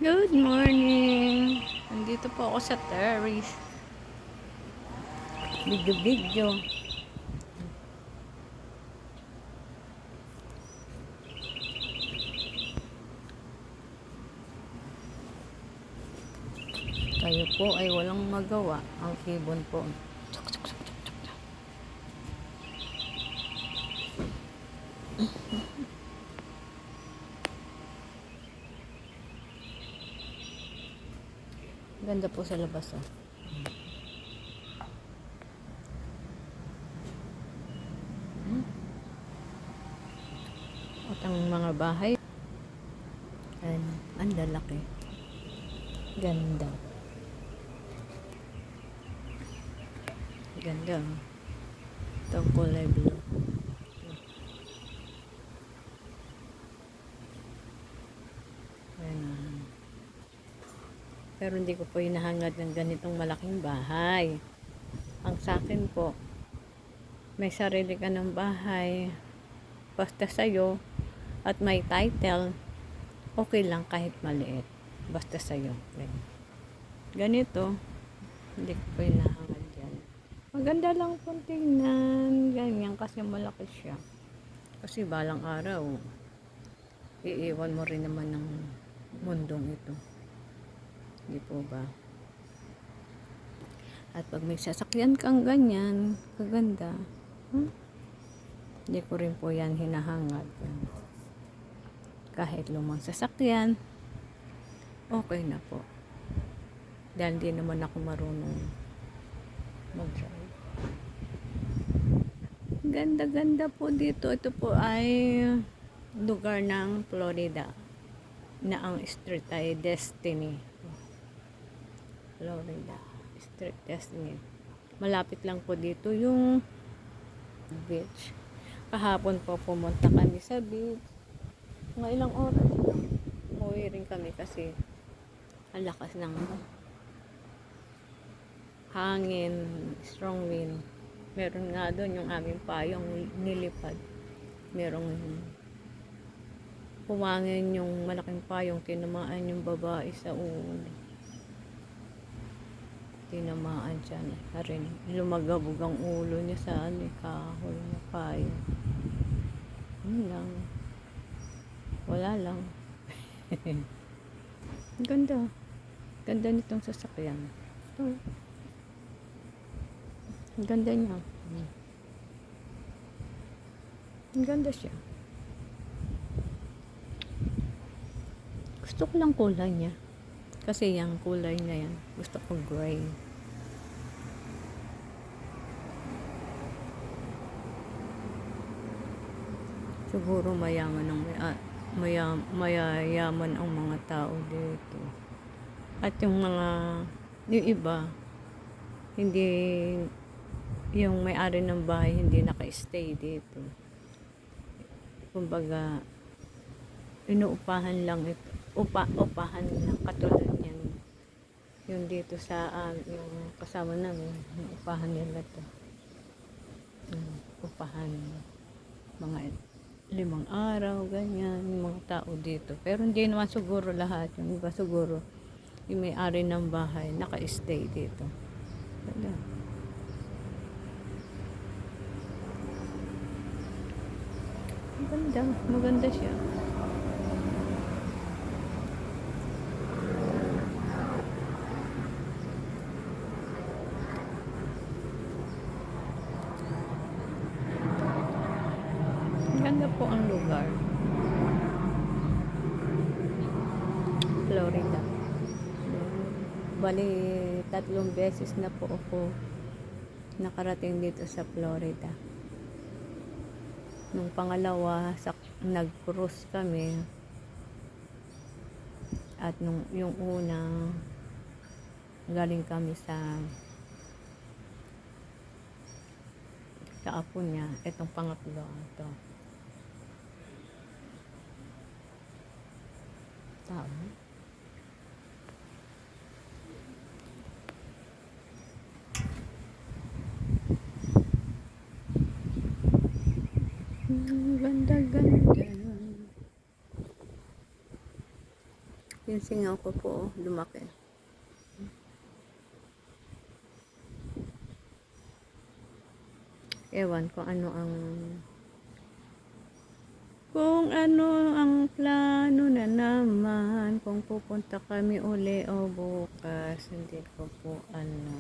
Good morning! Nandito po ako sa terrace. Video-video. Kayo po ay walang magawa. Ang ibon po. Ganda po sa labas, oh. At ang mga bahay, ang lalaki. Ganda. Ganda, oh. Ito ang kulay blue. Ayan, oh. Pero hindi ko po hinahangad ng ganitong malaking bahay. Ang sa akin po, may sarili ka ng bahay, basta sa'yo, at may title, okay lang kahit maliit. Basta sa'yo. Ganito, hindi ko po hinahangad yan. Maganda lang po tingnan. Ganyan kasi malaki siya. Kasi balang araw, iiwan mo rin naman ng mundong ito. Hindi po ba? At pag may sasakyan kang ganyan, kaganda, hindi ko rin po yan hinahangad. Kahit lumang sasakyan, okay na po. Dahil di naman ako marunong mag-drive. Ganda-ganda po dito. Ito po ay lugar ng Florida na ang street ay Destiny. Florida Street Destiny. Malapit lang po dito yung beach. Kahapon po pumunta kami sa beach. Mga ilang oras lang. Umuwi rin kami kasi ang lakas ng hangin, strong wind. Meron nga doon yung aming payong nilipad. Merong humangin yung malaking payong, tinamaan yung babae sa ulo. Tinamaan dyan. Rin, lumagabog ang ulo niya sa kahoy na payong. Yun lang. Wala lang. Ganda. Ganda nitong sasakyan. Ito. Ang ganda niya. Ang ganda siya. Gusto ko lang kulay niya. Kasi yung kulay na yan, gusto ko gray. Siguro mayaman mayayaman ang mga tao dito. At yung iba, hindi, yung may-ari ng bahay hindi naka-stay dito. Kumbaga, inuupahan lang ito. Upahan lang, katulad yan. Yung dito sa yung kasama namin, upahan nila to. Upahan. Mga 5 araw, ganyan, yung mga tao dito. Pero hindi naman siguro lahat. Yung iba siguro, yung may-ari ng bahay, naka-stay dito. Ganda. Maganda. Maganda siya. Ganda po ang lugar. Florida. Bali, 3 beses na po ako nakarating dito sa Florida. Nung pangalawa, nag-cruise kami. At yung una, galing kami sa apo niya. Itong pangatlo. Ito. Tama. Ganda. Yung singaw ko po, lumaki. Ewan kung ano ang plano na naman, kung pupunta kami uli o bukas, hindi ko po ano.